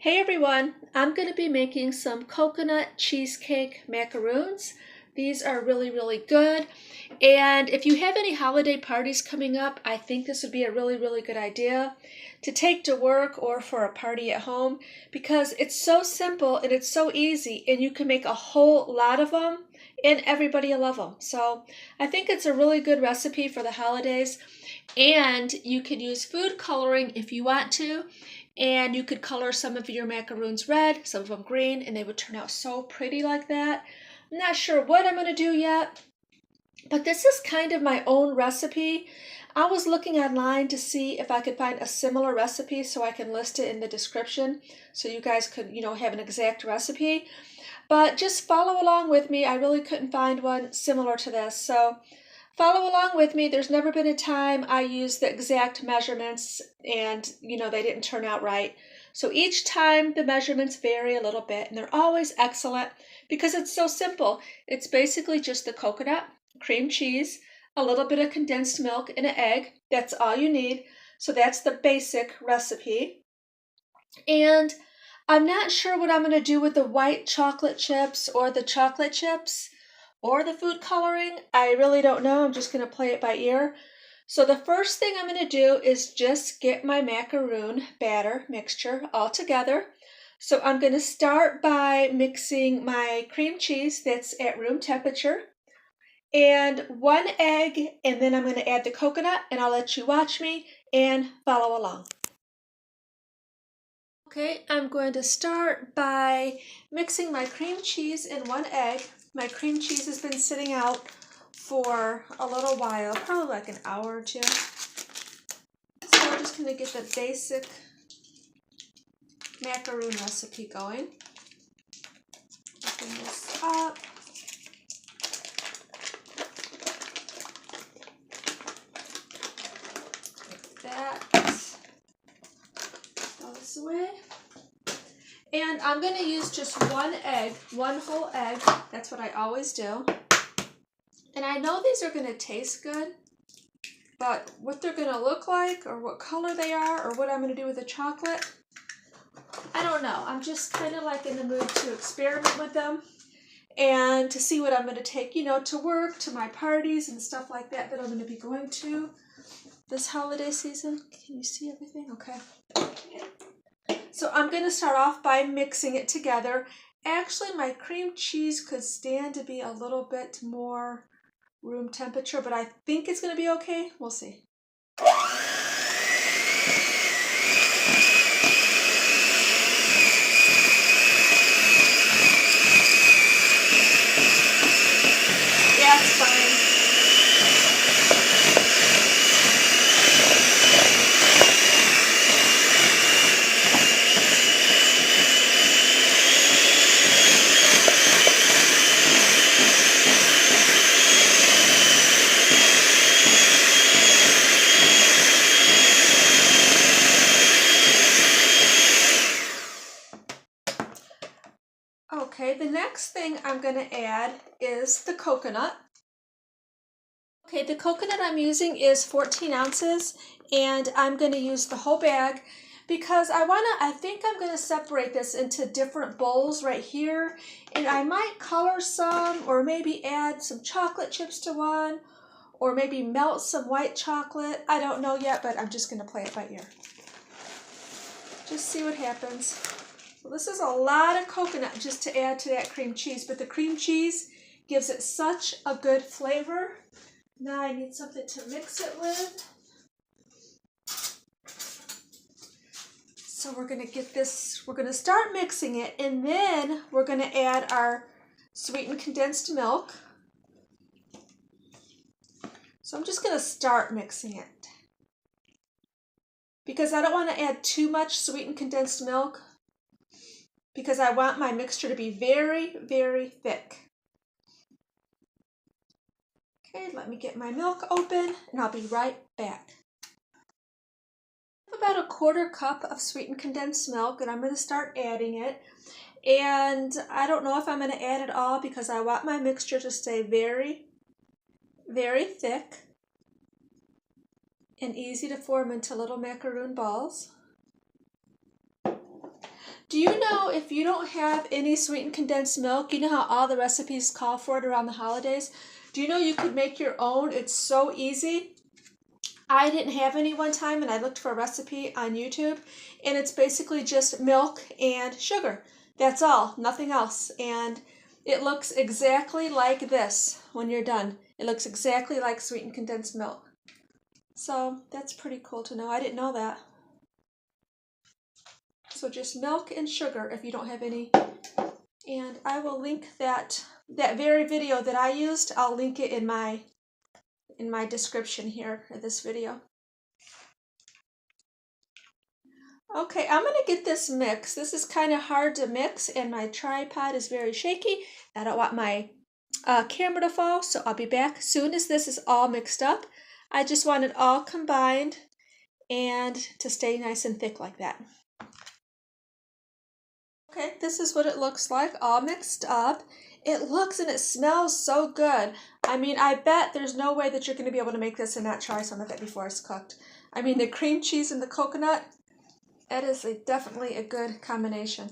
Hey everyone, I'm going to be making some coconut cheesecake macaroons. These are really good. And if you have any holiday parties coming up, I think this would be a really good idea to take to work or for a party at home because it's so simple and it's so easy and you can make a whole lot of them and everybody will love them. So I think it's a really good recipe for the holidays, and you could use food coloring if you want to. And you could color some of your macaroons red, some of them green, and they would turn out so pretty like that. I'm not sure what I'm going to do yet, but this is kind of my own recipe. I was looking online to see if I could find a similar recipe so I can list it in the description so you guys could, have an exact recipe. But just follow along with me. I really couldn't find one similar to this. So follow along with me. There's never been a time I used the exact measurements and, they didn't turn out right. So each time the measurements vary a little bit, and they're always excellent because it's so simple. It's basically just the coconut, cream cheese, a little bit of condensed milk, and an egg. That's all you need. So that's the basic recipe. And I'm not sure what I'm going to do with the white chocolate chips or the chocolate chips or the food coloring. I really don't know. I'm just going to play it by ear. So the first thing I'm going to do is just get my macaroon batter mixture all together. So I'm going to start by mixing my cream cheese that's at room temperature and 1 egg, and then I'm going to add the coconut, and I'll let you watch me and follow along. Okay, I'm going to start by mixing my cream cheese and 1 egg. My cream cheese has been sitting out for a little while, probably like an hour or two. So we're just going to get the basic macaroon recipe going. Open this up. Like that. Throw this away. And I'm going to use just 1 egg, 1 whole egg. That's what I always do. And I know these are going to taste good, but what they're going to look like or what color they are or what I'm going to do with the chocolate, I don't know. I'm just kind of like in the mood to experiment with them and to see what I'm going to take, to work, to my parties and stuff like that I'm going to be going to this holiday season. Can you see everything? Okay. So I'm going to start off by mixing it together. Actually, my cream cheese could stand to be a little bit more room temperature, but I think it's going to be okay. We'll see. Yeah, it's fine. Okay, the next thing I'm going to add is the coconut. Okay, the coconut I'm using is 14 ounces, and I'm going to use the whole bag because I think I'm going to separate this into different bowls right here, and I might color some or maybe add some chocolate chips to one or maybe melt some white chocolate. I don't know yet, but I'm just going to play it by ear. Just see what happens. So this is a lot of coconut just to add to that cream cheese, but the cream cheese gives it such a good flavor. Now I need something to mix it with. So we're going to start mixing it, and then we're going to add our sweetened condensed milk. So I'm just going to start mixing it because I don't want to add too much sweetened condensed milk because I want my mixture to be very thick. Okay, let me get my milk open and I'll be right back. I have about a 1/4 cup of sweetened condensed milk, and I'm going to start adding it. And I don't know if I'm going to add it all because I want my mixture to stay very thick and easy to form into little macaroon balls. Do you know if you don't have any sweetened condensed milk, you know how all the recipes call for it around the holidays? Do you know you could make your own? It's so easy. I didn't have any one time and I looked for a recipe on YouTube, and it's basically just milk and sugar. That's all, nothing else. And it looks exactly like this when you're done. It looks exactly like sweetened condensed milk. So that's pretty cool to know. I didn't know that. So just milk and sugar if you don't have any. And I will link that very video that I used. I'll link it in my description here of this video. Okay, I'm going to get this mixed. This is kind of hard to mix and my tripod is very shaky. I don't want my camera to fall, so I'll be back as soon as this is all mixed up. I just want it all combined and to stay nice and thick like that. Okay, this is what it looks like, all mixed up. It looks and it smells so good. I mean, I bet there's no way that you're going to be able to make this and not try some of it before it's cooked. I mean, the cream cheese and the coconut, that is definitely a good combination.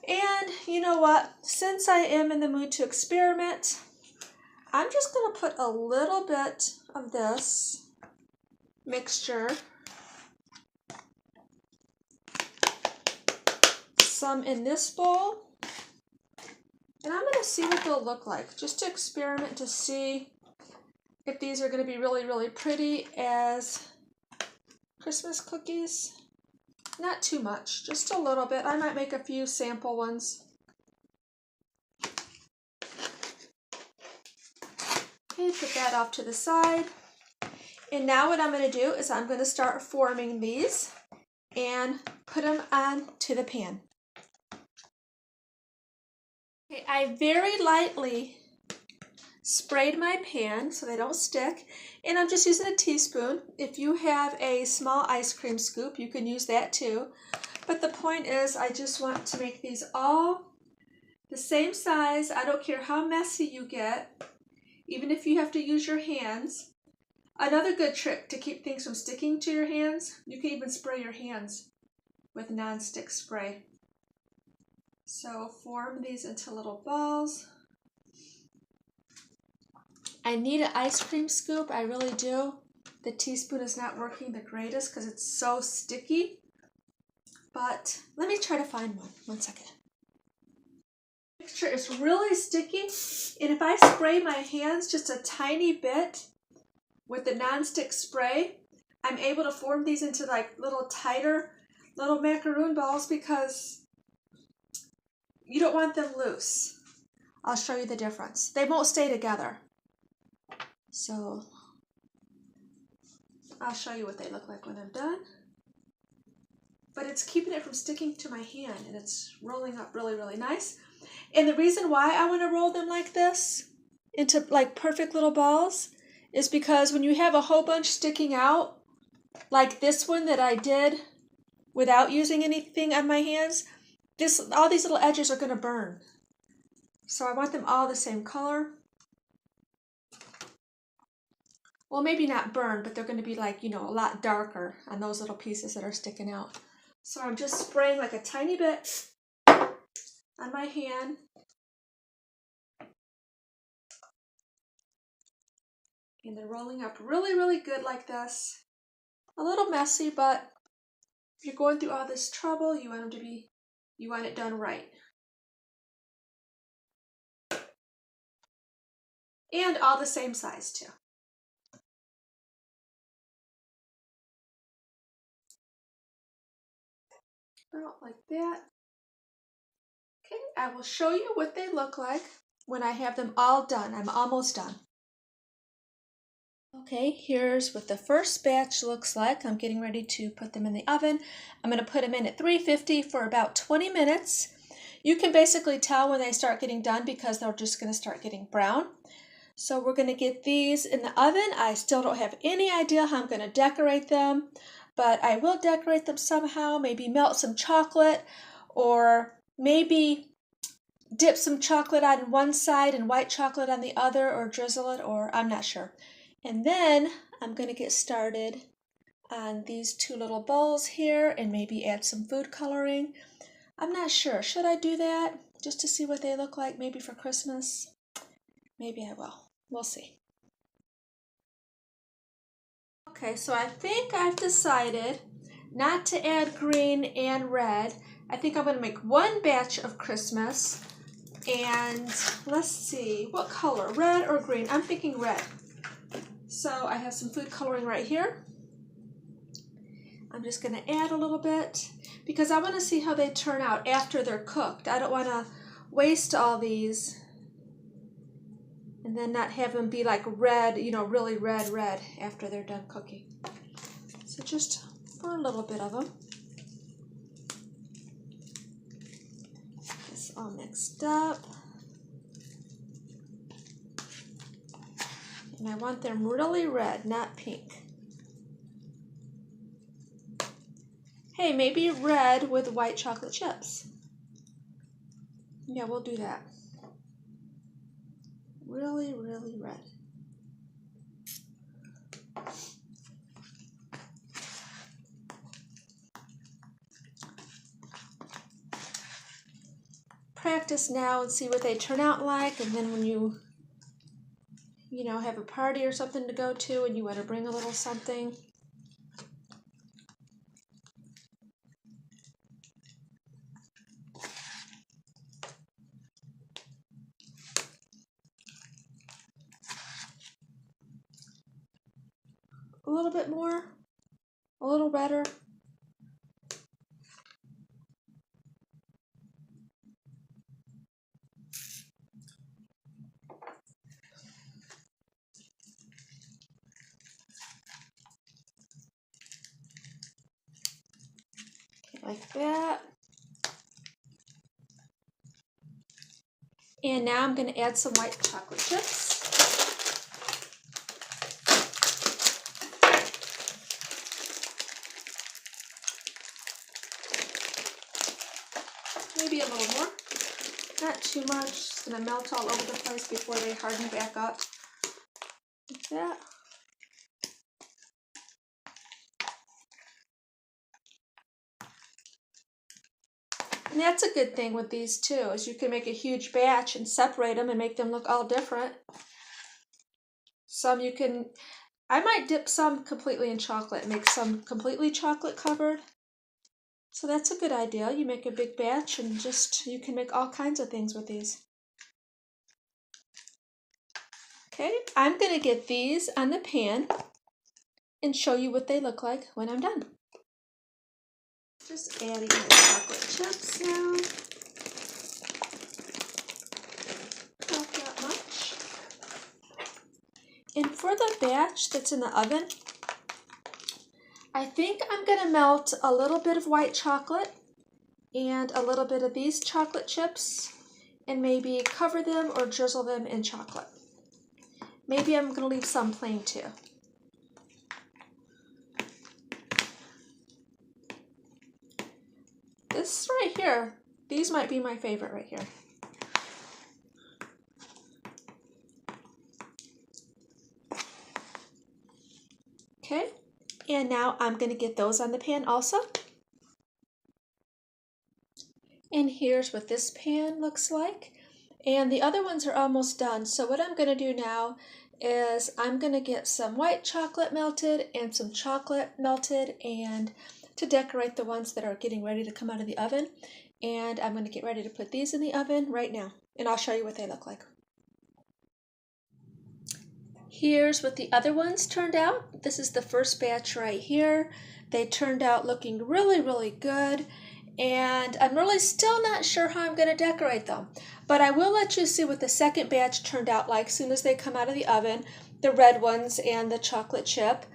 And you know what? Since I am in the mood to experiment, I'm just going to put a little bit of this mixture, some in this bowl, and I'm going to see what they'll look like, just to experiment to see if these are going to be really, really pretty as Christmas cookies. Not too much, just a little bit. I might make a few sample ones. Okay, put that off to the side. And now what I'm going to do is I'm going to start forming these and put them onto the pan. Okay, I very lightly sprayed my pan so they don't stick, and I'm just using a teaspoon. If you have a small ice cream scoop, you can use that too. But the point is, I just want to make these all the same size. I don't care how messy you get, even if you have to use your hands. Another good trick to keep things from sticking to your hands, you can even spray your hands with non-stick spray. So form these into little balls. I need an ice cream scoop, I really do. The teaspoon is not working the greatest because it's so sticky. But let me try to find one. 1 second. The mixture is really sticky, and if I spray my hands just a tiny bit with the non-stick spray, I'm able to form these into like little tighter little macaroon balls because you don't want them loose. I'll show you the difference. They won't stay together. So I'll show you what they look like when I'm done. But it's keeping it from sticking to my hand, and it's rolling up really, really nice. And the reason why I want to roll them like this into like perfect little balls is because when you have a whole bunch sticking out, like this one that I did without using anything on my hands, all these little edges are going to burn. So I want them all the same color. Well, maybe not burn, but they're going to be like, you know, a lot darker on those little pieces that are sticking out. So I'm just spraying like a tiny bit on my hand. And they're rolling up really, really good like this. A little messy, but if you're going through all this trouble, you want it done right. And all the same size too. About like that. Okay, I will show you what they look like when I have them all done. I'm almost done. Okay, here's what the first batch looks like. I'm getting ready to put them in the oven. I'm going to put them in at 350 for about 20 minutes. You can basically tell when they start getting done because they're just going to start getting brown. So we're going to get these in the oven. I still don't have any idea how I'm going to decorate them, but I will decorate them somehow. Maybe melt some chocolate, or maybe dip some chocolate on one side and white chocolate on the other, or drizzle it, or I'm not sure. And then I'm going to get started on these two little bowls here and maybe add some food coloring. I'm not sure. Should I do that just to see what they look like maybe for Christmas? Maybe I will. We'll see. Okay, so I think I've decided not to add green and red. I think I'm going to make one batch of Christmas. And let's see, what color? Red or green? I'm thinking red. So I have some food coloring right here. I'm just going to add a little bit because I want to see how they turn out after they're cooked. I don't want to waste all these and then not have them be like red, you know, really red after they're done cooking. So just for a little bit of them. Get this all mixed up. And I want them really red, not pink. Hey, maybe red with white chocolate chips. Yeah, we'll do that. Really red. Practice now and see what they turn out like, and then when you know, have a party or something to go to and you want to bring a little something. A little bit more, a little redder. Like that. And now I'm going to add some white chocolate chips. Maybe a little more. Not too much. It's going to melt all over the place before they harden back up. Like that. And that's a good thing with these too, is you can make a huge batch and separate them and make them look all different. Some you can, I might dip some completely in chocolate, make some completely chocolate covered. So that's a good idea. You make a big batch and just, you can make all kinds of things with these. Okay, I'm going to get these on the pan and show you what they look like when I'm done. Just adding the chocolate chips now. Not that much. And for the batch that's in the oven, I think I'm going to melt a little bit of white chocolate and a little bit of these chocolate chips and maybe cover them or drizzle them in chocolate. Maybe I'm going to leave some plain too. This right here, these might be my favorite right here. Okay, and now I'm going to get those on the pan also. And here's what this pan looks like. And the other ones are almost done. So what I'm going to do now is I'm going to get some white chocolate melted and some chocolate melted and to decorate the ones that are getting ready to come out of the oven. And I'm going to get ready to put these in the oven right now. And I'll show you what they look like. Here's what the other ones turned out. This is the first batch right here. They turned out looking really good. And I'm really still not sure how I'm going to decorate them. But I will let you see what the second batch turned out like as soon as they come out of the oven. The red ones and the chocolate chip.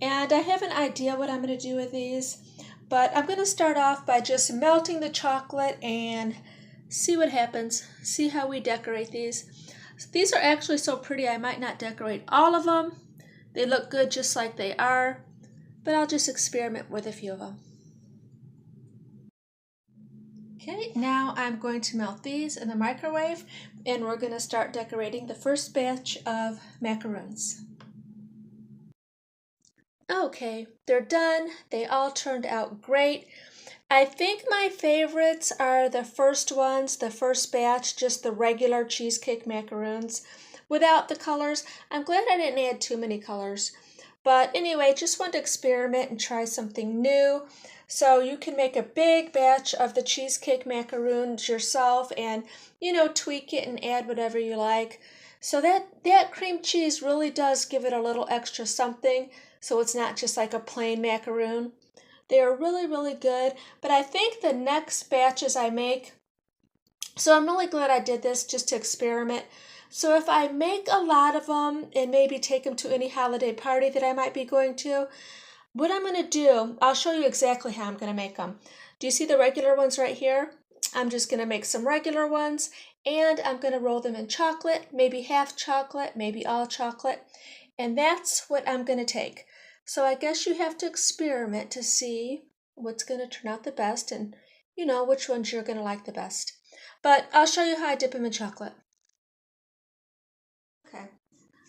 And I have an idea what I'm going to do with these. But I'm going to start off by just melting the chocolate and see what happens. See how we decorate these. These are actually so pretty I might not decorate all of them. They look good just like they are. But I'll just experiment with a few of them. Okay, now I'm going to melt these in the microwave and we're going to start decorating the first batch of macaroons. Okay, they're done. They all turned out great. I think my favorites are the first ones, the first batch, just the regular cheesecake macaroons without the colors. I'm glad I didn't add too many colors. But anyway, just want to experiment and try something new. So you can make a big batch of the cheesecake macaroons yourself and, tweak it and add whatever you like. So that cream cheese really does give it a little extra something. So it's not just like a plain macaroon. They are really, really good. But I think the next batches I make, so I'm really glad I did this just to experiment. So if I make a lot of them and maybe take them to any holiday party that I might be going to, what I'm going to do, I'll show you exactly how I'm going to make them. Do you see the regular ones right here? I'm just going to make some regular ones and I'm going to roll them in chocolate, maybe half chocolate, maybe all chocolate. And that's what I'm going to take. So I guess you have to experiment to see what's going to turn out the best and which ones you're going to like the best. But I'll show you how I dip them in chocolate. Okay,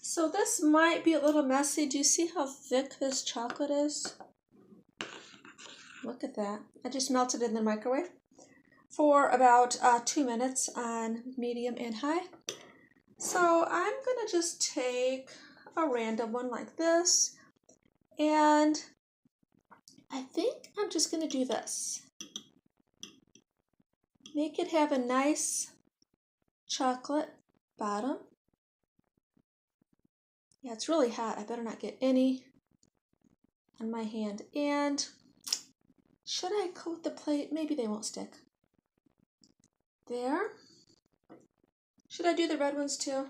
so this might be a little messy. Do you see how thick this chocolate is? Look at that. I just melted it in the microwave for about 2 minutes on medium and high. So I'm going to just take a random one like this. And I think I'm just going to do this. Make it have a nice chocolate bottom. Yeah, it's really hot. I better not get any on my hand. And should I coat the plate? Maybe they won't stick. There. Should I do the red ones too?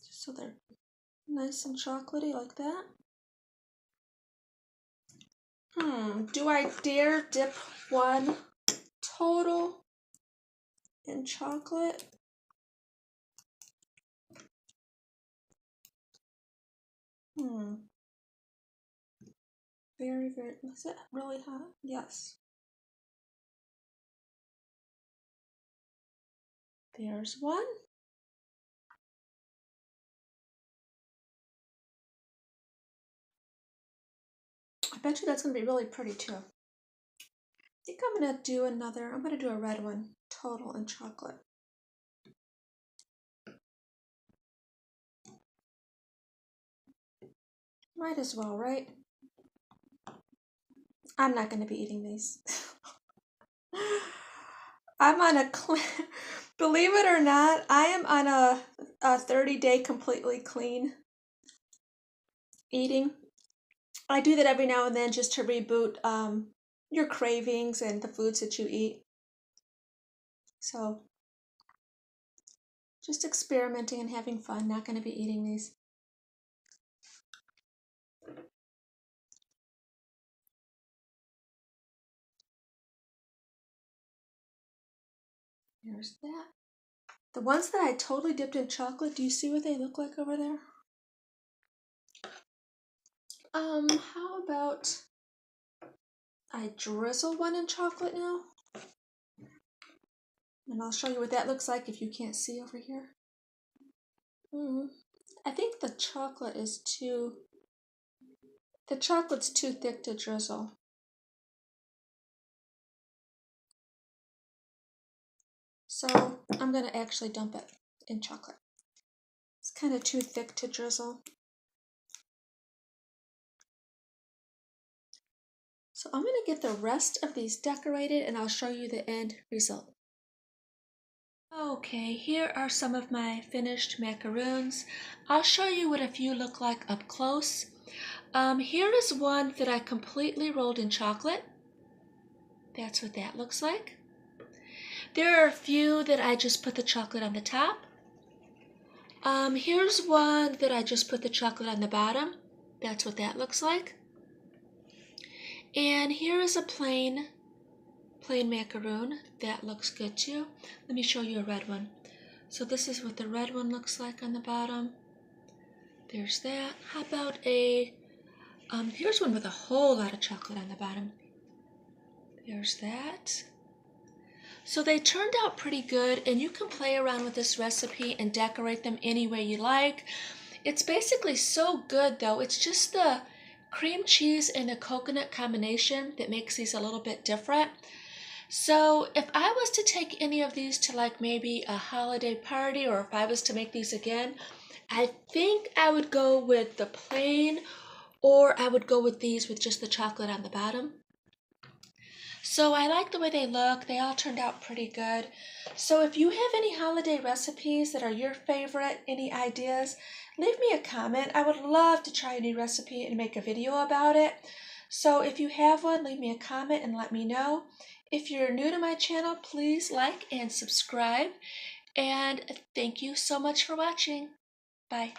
Just so they're nice and chocolatey like that. Do I dare dip one total in chocolate? Very, very, is it really hot? Yes. There's one. I bet you that's going to be really pretty too. I think I'm going to do another, I'm going to do a red one, total in chocolate. Might as well, right? I'm not going to be eating these. I'm on a, believe it or not, I am on a 30-day completely clean eating. I do that every now and then just to reboot your cravings and the foods that you eat. So just experimenting and having fun, not going to be eating these. There's that. The ones that I totally dipped in chocolate, do you see what they look like over there? How about I drizzle one in chocolate now? And I'll show you what that looks like if you can't see over here. I think the chocolate's too thick to drizzle. So I'm going to actually dump it in chocolate. It's kind of too thick to drizzle. So I'm going to get the rest of these decorated and I'll show you the end result. Okay, here are some of my finished macaroons. I'll show you what a few look like up close. Here is one that I completely rolled in chocolate. That's what that looks like. There are a few that I just put the chocolate on the top. Here's one that I just put the chocolate on the bottom. That's what that looks like. And here is a plain macaroon. That looks good too. Let me show you a red one. So this is what the red one looks like on the bottom. There's that. How about here's one with a whole lot of chocolate on the bottom. There's that. So they turned out pretty good, and you can play around with this recipe and decorate them any way you like. It's basically so good though. It's just the cream cheese and a coconut combination that makes these a little bit different. So if I was to take any of these to like maybe a holiday party, or if I was to make these again, I think I would go with the plain, or I would go with these with just the chocolate on the bottom. So I like the way they look. They all turned out pretty good. So if you have any holiday recipes that are your favorite, any ideas, leave me a comment. I would love to try a new recipe and make a video about it. So if you have one, leave me a comment and let me know. If you're new to my channel, please like and subscribe. And thank you so much for watching. Bye.